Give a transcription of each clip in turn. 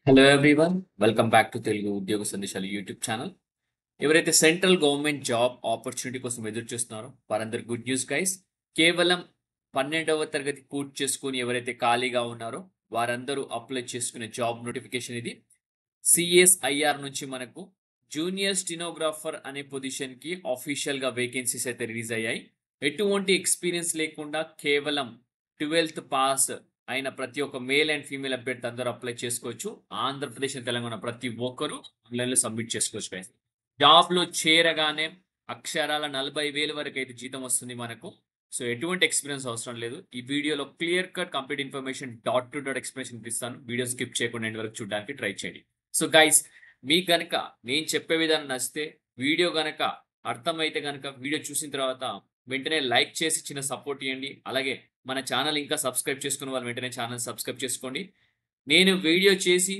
Hello everyone, welcome back to Telugu ఉద్యోగ సందేశాలు YouTube channel. ఎవరైతే సెంట్రల్ గవర్నమెంట్ జాబ్ ఆపర్చునిటీ కోసం ఎదురు చూస్తున్నారో వారందరు గుడ్ న్యూస్ గైస్. కేవలం 12వ తరగతి పూర్తి చేసుకుని ఎవరైతే ఖాళీగా ఉన్నారో వారందరూ అప్లై చేసుకునే జాబ్ నోటిఫికేషన్ ఇది. సిఎస్ఐఆర్ నుంచి మనకు జూనియర్ స్టినోగ్రాఫర్ అనే పొజిషన్కి అఫీషియల్గా వేకెన్సీస్ అయితే రిలీజ్ అయ్యాయి. ఎటువంటి ఎక్స్పీరియన్స్ లేకుండా కేవలం 12th పాస్ అయిన ప్రతి ఒక్క మేల్ అండ్ ఫీమేల్ అభ్యర్థి అందరూ అప్లై చేసుకోవచ్చు. ఆంధ్రప్రదేశ్ అండ్ తెలంగాణ ప్రతి ఒక్కరూ ఆన్లైన్లో సబ్మిట్ చేసుకోవచ్చు guys. జాబ్లో చేరగానే అక్షరాల 40,000 వరకు అయితే జీతం వస్తుంది మనకు. సో ఎటువంటి ఎక్స్పీరియన్స్ అవసరం లేదు. ఈ వీడియోలో clear cut complete information dot to dot explanation ఇస్తాను. వీడియో స్కిప్ చేయకుండా ఎండ్ వరకు చూడడానికి ట్రై చేయండి. సో గైస్, మీకు గనక నేను చెప్పే విధానం నచ్చితే, వీడియో గనక అర్థమైతే గనక వీడియో చూసిన తర్వాత వెంటనే లైక్ చేసి చిన్న సపోర్ట్ ఇవ్వండి. అలాగే మన ఛానల్ ఇంకా సబ్స్క్రైబ్ చేసుకున్న వాళ్ళు వెంటనే ఛానల్ సబ్స్క్రైబ్ చేసుకోండి. నేను వీడియో చేసి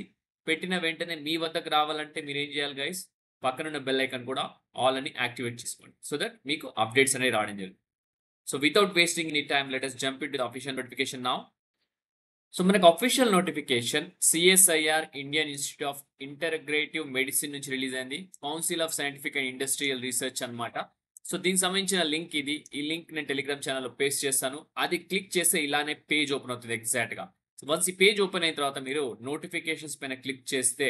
పెట్టిన వెంటనే మీ వద్దకు రావాలంటే మీరు ఏం చేయాలి గైస్, పక్కనున్న బెల్ ఐకాన్ కూడా ఆల్ అని యాక్టివేట్ చేసుకోండి. సో దట్ మీకు అప్డేట్స్ అనేవి రావడం జరుగుతుంది. So without wasting any time let us jump into the official notification now. So మనకు official notification CSIR Indian institute of integrative medicine నుంచి రిలీజ్ అయింది. Council of scientific and industrial research అన్నమాట. So దీనికి సంబంధించిన link ఇది. ఈ link నేను Telegram ఛానల్లో పేస్ట్ చేస్తాను. అది క్లిక్ చేస్తే ఇలానే పేజ్ ఓపెన్ అవుతుంది ఎగ్జాక్ట్గా. సో వన్స్ ఈ పేజ్ ఓపెన్ అయిన తర్వాత మీరు నోటిఫికేషన్స్ పైన క్లిక్ చేస్తే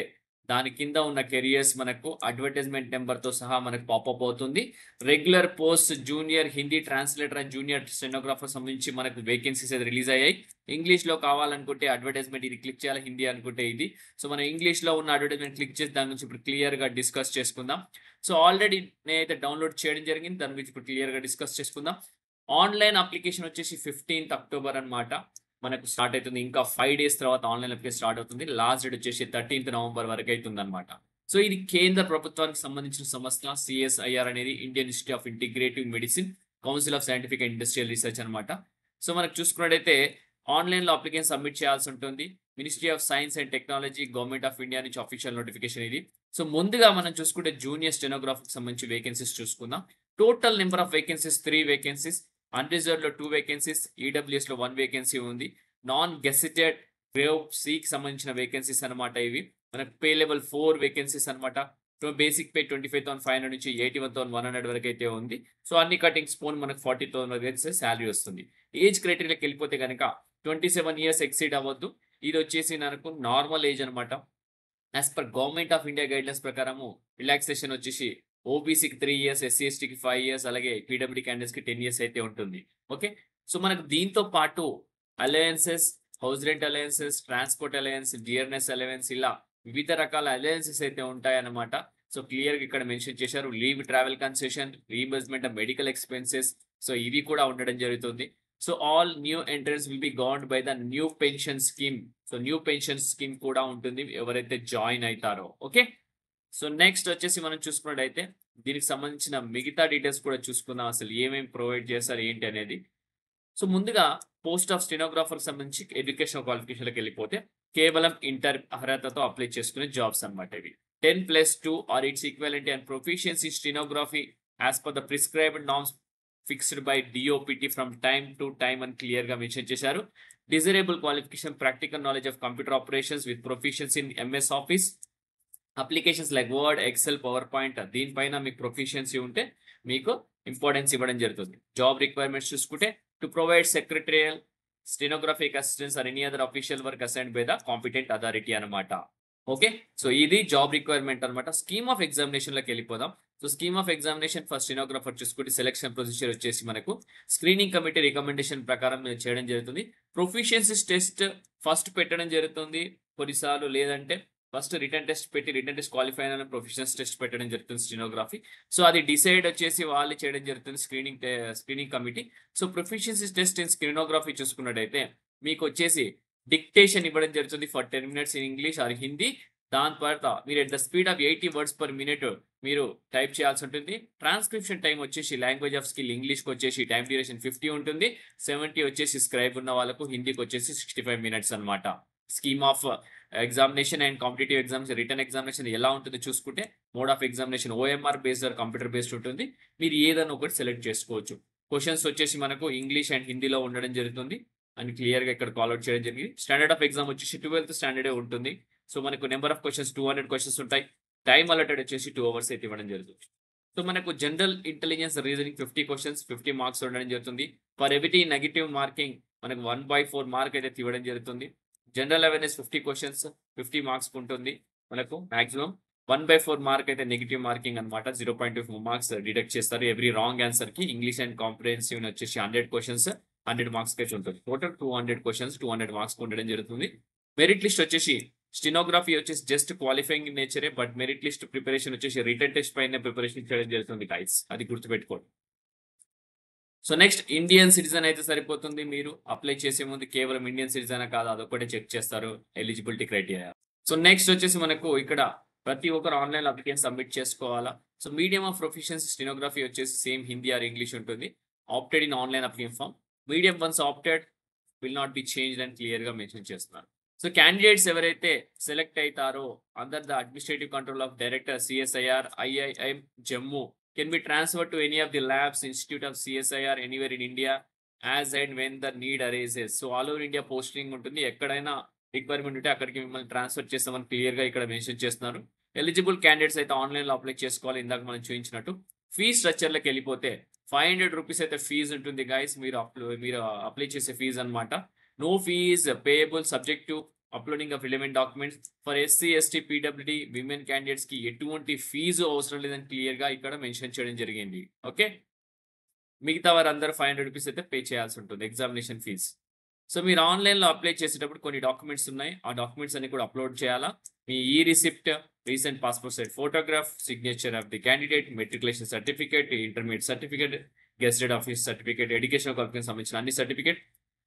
దాని కింద ఉన్న కెరియర్స్ మనకు అడ్వర్టైజ్మెంట్ నెంబర్తో సహా మనకు పాపప్ అవుతుంది. Regular post junior Hindi translator and junior stenographer సంబంధించి మనకు వేకెన్సీస్ అయితే రిలీజ్ అయ్యాయి. ఇంగ్లీష్లో కావాలనుకుంటే అడ్వర్టైజ్మెంట్ ఇది క్లిక్ చేయాలి, హిందీ అనుకుంటే ఇది. సో మనం ఇంగ్లీష్లో ఉన్న అడ్వర్టైజ్మెంట్ క్లిక్ చేసి దాని గురించి ఇప్పుడు క్లియర్గా డిస్కస్ చేసుకుందాం. సో ఆల్రెడీ నేనైతే డౌన్లోడ్ చేయడం జరిగింది, దాని గురించి ఇప్పుడు క్లియర్గా డిస్కస్ చేసుకుందాం. ఆన్లైన్ అప్లికేషన్ వచ్చేసి 15th అక్టోబర్ అనమాట మనకు స్టార్ట్ అవుతుంది. ఇంకా 5 days తర్వాత ఆన్లైన్ అప్లికేషన్ స్టార్ట్ అవుతుంది. లాస్ట్ డేట్ వచ్చేసి 13th నవంబర్ వరకు అవుతుంది అనమాట. సో ఇది కేంద్ర ప్రభుత్వానికి సంబంధించిన సంస్థ. సిఎస్ఐఆర్ అనేది Indian institute of integrative medicine, council of scientific and industrial research అనమాట. సో మనకు చూసుకున్నట్టయితే ఆన్లైన్లో అప్లికేషన్ సబ్మిట్ చేయాల్సి ఉంటుంది. Ministry of science and technology, government of India నుంచి అఫీషియల్ నోటిఫికేషన్ ఇది. సో ముందుగా మనం చూసుకుంటే జూనియర్ స్టెనోగ్రాఫర్కి సంబంధించి వేకెన్సీస్ చూసుకుందాం. Total number of vacancies 3 vacancies. Unreserved లో 2 వేకెన్సీస్, ఈడబ్ల్యూఎస్ లో 1 వేకెన్సీ ఉంది. నాన్ గెసెటెడ్ గ్రేవ్ సికి సంబంధించిన వేకెన్సీస్ అనమాట ఇవి. మనకు పే లెవెల్ 4 వేకెన్సీస్ అనమాట. బేసిక్ పే 25,500 నుంచి 81,100 వరకు అయితే ఉంది. సో అన్ని కటింగ్స్ పోన్ మనకు 40,000 వరకు అయితే శాలరీ వస్తుంది. ఏజ్ క్రైటీరియాకి వెళ్ళిపోతే కనుక 27 years ఎక్సీడ్ అవ్వద్దు. ఇది వచ్చేసి నాకు నార్మల్ ఏజ్ అనమాట. As per government of India guidelines ప్రకారము రిలాక్సేషన్ వచ్చేసి ఓబీసీకి 3 years, ఎస్సీ ఎస్టీకి 5 years, అలాగే పీడబ్ల్యూడీ క్యాండిడేట్స్కి 10 years అయితే ఉంటుంది. ఓకే, సో మనకు దీంతో పాటు alliances, house rent alliances, transport alliance, dearness alliance, ఇలా వివిధ రకాల అలయన్సెస్ అయితే ఉంటాయన్నమాట. సో క్లియర్గా ఇక్కడ మెన్షన్ చేశారు. Leave, travel concession, reimbursement of medical expenses, so ఇవి కూడా ఉండడం జరుగుతుంది. So all new entrance will be governed by the new pension scheme. So new pension scheme కూడా ఉంటుంది ఎవరైతే జాయిన్ అవుతారో. ఓకే, సో నెక్స్ట్ వచ్చేసి మనం చూసుకున్నట్టయితే దీనికి సంబంధించిన మిగతా డీటెయిల్స్ కూడా చూసుకుందాం, అసలు ఏమేమి ప్రొవైడ్ చేస్తారు ఏంటి అనేది. సో ముందుగా పోస్ట్ ఆఫ్ స్టెనోగ్రాఫర్ సంబంధించి ఎడ్యుకేషన్ క్వాలిఫికేషన్కి వెళ్ళిపోతే కేవలం ఇంటర్ అర్హతతో అప్లై చేసుకునే జాబ్స్ అనమాట ఇవి. 10+2 or its equivalent and proficiency stenography as per the prescribed norms fixed by DOPT from time to time అని క్లియర్గా మెన్షన్ చేశారు. Desirable qualification practical knowledge of computer operations with proficiency in MS office, applications like word, excel, power point, దీనిపైన మీకు proficiency ఉంటే మీకు importance ఇవ్వడం జరుగుతుంది. Job requirements చూసుకుంటే to provide secretarial, stenographic assistance or any other official work assigned by the competent authority అనమాట. Okay, so ఇది job requirement అనమాట. స్కీమ్ ఆఫ్ ఎగ్జామినేషన్లోకి వెళ్ళిపోదాం. So scheme of examination for stenographer చూసుకుంటే సెలక్షన్ ప్రొసీజర్ వచ్చేసి మనకు screening committee recommendation ప్రకారం చేయడం జరుగుతుంది. ప్రొఫిషియన్సీస్ టెస్ట్ ఫస్ట్ పెట్టడం జరుగుతుంది కొన్నిసార్లు, లేదంటే ఫస్ట్ రిటర్న్ టెస్ట్ పెట్టి రిటర్న్ టెస్ట్ క్వాలిఫై అయిన ప్రొఫెషనల్స్ టెస్ట్ పెట్టడం జరుగుతుంది స్టెనోగ్రఫీ. సో అది డిసైడ్ వచ్చేసి వాళ్ళు చేయడం జరుగుతుంది screening committee. So professionals test in stenography చూసుకున్నట్టయితే మీకు వచ్చేసి డిక్టేషన్ ఇవ్వడం జరుగుతుంది for 10 minutes in English are Hindi. దాని తర్వాత మీరు at the speed of 80 words per minute మీరు టైప్ చేయాల్సి ఉంటుంది. ట్రాన్స్క్రిప్షన్ టైం వచ్చేసి లాంగ్వేజ్ ఆఫ్ స్కిల్ ఇంగ్లీష్కి వచ్చేసి టైం డ్యూరేషన్ 50 ఉంటుంది. 70 వచ్చేసి స్క్రైబ్ ఉన్న వాళ్ళకు, హిందీకి వచ్చేసి 65 minutes అనమాట. Scheme of examination and competitive exams written examination ఎలా ఉంటుంది చూసుకుంటే mode of examination OMR based or computer based ఉంటుంది. మీరు ఏదైనా ఒకటి సెలెక్ట్ చేసుకోవచ్చు. క్వశ్చన్స్ వచ్చేసి మనకు ఇంగ్లీష్ అండ్ హిందీలో ఉండడం జరుగుతుంది అని క్లియర్గా ఇక్కడ కాల్అవుట్ చేయడం జరిగింది. స్టాండర్డ్ ఆఫ్ ఎగ్జామ్ వచ్చేసి 12th standard ఉంటుంది. సో మనకు నెంబర్ ఆఫ్ క్వశ్చన్స్ 200 క్వశ్చన్స్ ఉంటాయి. టైం అలొటెడ్ వచ్చేసి 2 అవర్స్ అయితే ఇవ్వడం జరుగుతుంది. సో మనకు general intelligence reasoning 50 questions 50 marks ఉండడం జరుగుతుంది. ఫర్ ఎవ్రీ నెగెటివ్ మార్కింగ్ మనకు 1/4 మార్క్ అయితే ఇవ్వడం జరుగుతుంది. జనరల్ అవేర్నెస్ 50 క్వశ్చన్స్ 50 మార్క్స్ ఉంటుంది. మనకు మాక్సిమం 1/4 మార్క్ అయితే నెగెటివ్ మార్కింగ్ అనమాట. 0.2 మార్క్స్ డిడక్ట్ చేస్తారు ఎవ్రీ రాంగ్ ఆన్సర్ కి. ఇంగ్లీష్ అండ్ కాంప్రిహెన్సివ్ వచ్చేసి 100 క్వశ్చన్స్ 100 మార్క్స్ అయితే ఉంటుంది. టోటల్ 200 క్వశ్చన్స్ 200 మార్క్స్ ఉండడం జరుగుతుంది. మెరిట్ లిస్ట్ వచ్చేసి స్టెనోగ్రఫీ వచ్చేసి జస్ట్ క్వాలిఫైయింగ్ నేచరే, బట్ మెరిట్ లిస్ట్ ప్రిపరేషన్ వచ్చేసి రిటర్న్ టెస్ట్ పైన ప్రిపరేషన్ చేయడం జరుగుతుంది గైస్, అది గుర్తుపెట్టుకోండి. సో నెక్స్ట్ ఇండియన్ సిటిజన్ అయితే సరిపోతుంది. మీరు అప్లై చేసే ముందు కేవలం ఇండియన్ సిటిజన్ కాదు అదొకటే చెక్ చేస్తారు ఎలిజిబిలిటీ క్రైటీరియా. సో నెక్స్ట్ వచ్చేసి మనకు ఇక్కడ ప్రతి ఒక్కరు ఆన్లైన్ అప్లికేషన్ సబ్మిట్ చేసుకోవాలా. So medium of professions stenography వచ్చేసి సేమ్ హిందీ ఆర్ ఇంగ్లీష్ ఉంటుంది. Opted in online application form. Medium once opted will not be changed అని క్లియర్ గా మెన్షన్ చేస్తున్నారు. సో క్యాండిడేట్స్ ఎవరైతే సెలెక్ట్ అవుతారో under the administrative control of director CSIR IIM Jammu can be transferred to any of the labs, institute of CSIR anywhere in India as and when the need arises. So all over India posting ఉంటుంది. ఎక్కడైనా requirement ఉంటే అక్కడికి మిమ్మల్ని transfer చేస్తామని clear గా ఇక్కడ mention చేస్తున్నారు. Eligible candidates అయితే ఆన్లైన్ లో అప్లై చేసుకోవాలి. ఇందాక మనం చూపించినట్టు ఫీజ్ స్ట్రక్చర్లోకి వెళ్ళిపోతే 500 రూపీస్ అయితే ఫీజు ఉంటుంది గైస్. మీరు అప్లై చేసే ఫీజు అనమాట. No fees payable subject to uploading of relevant documents. For SC ST PWD women candidates కి ఎటువంటి ఫీజు అవసరం లేదని క్లియర్ గా ఇక్కడ మెన్షన్ చేయడం జరిగింది. ఓకే, మిగతా వారందరూ 500 రూపీస్ అయితే పే చేయాల్సి ఉంటుంది ఎగ్జామినేషన్ ఫీజ్. సో మీరు ఆన్లైన్ లో అప్లై చేసేటప్పుడు కొన్ని డాక్యుమెంట్స్ ఉన్నాయి. ఆ డాక్యుమెంట్స్ అన్ని కూడా అప్లోడ్ చేయాలా. మీ receipt, recent passport size photograph, signature of the candidate, matriculation certificate, intermediate certificate, gazetted office certificate, education qualification సంబంధించిన అన్ని సర్టిఫికేట్.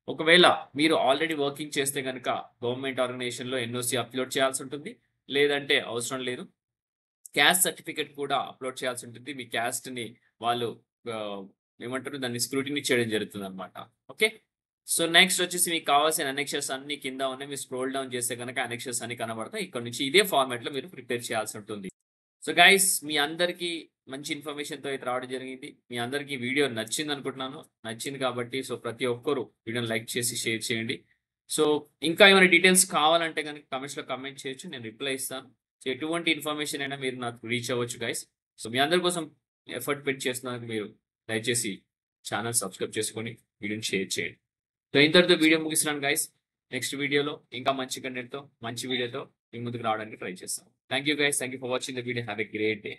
ఒకవేళ మీరు ఆల్రెడీ వర్కింగ్ చేస్తే కనుక గవర్నమెంట్ ఆర్గనైజేషన్ లో NOC అప్లోడ్ చేయాల్సి ఉంటుంది, లేదంటే అవసరం లేదు. క్యాస్ట్ సర్టిఫికేట్ కూడా అప్లోడ్ చేయాల్సి ఉంటుంది. మీ క్యాస్ట్ ని వాళ్ళు ఏమంటారు దాన్ని స్క్రూటినీ చేయడం జరుగుతుంది అనమాట. ఓకే, సో నెక్స్ట్ వచ్చేసి మీకు కావాల్సిన అనెక్షర్స్ అన్ని కింద ఉన్నాయి. మీరు స్క్రోల్ డౌన్ చేస్తే కనుక అనెక్షర్స్ అన్ని కనబడతాయి. ఇక్కడ నుంచి ఇదే ఫార్మాట్ లో మీరు ప్రిపేర్ చేయాల్సి ఉంటుంది. సో గైస్ మీ అందరికీ మంచి ఇన్ఫర్మేషన్తో అయితే రావడం జరిగింది. మీ అందరికీ వీడియో నచ్చింది అనుకుంటున్నాను. నచ్చింది కాబట్టి సో ప్రతి ఒక్కరు వీడియోని లైక్ చేసి షేర్ చేయండి. సో ఇంకా ఏమైనా డీటెయిల్స్ కావాలంటే కనుక కమెంట్స్లో కమెంట్ చేయొచ్చు, నేను రిప్లై ఇస్తాను. సో ఎటువంటి ఇన్ఫర్మేషన్ అయినా మీరు నాకు రీచ్ అవ్వచ్చు గైస్. సో మీ అందరి కోసం ఎఫర్ట్ పెట్టి చేస్తున్నందుకు మీరు దయచేసి ఛానల్ సబ్స్క్రైబ్ చేసుకొని వీడియోని షేర్ చేయండి. సో ఇంతటితో వీడియో ముగిస్తున్నాను గైస్. నెక్స్ట్ వీడియోలో ఇంకా మంచి కంటెంట్తో మంచి వీడియోతో మీ ముందుకు రావడానికి ట్రై చేస్తాను. Thank you guys, thank you for watching the video. Have a great day.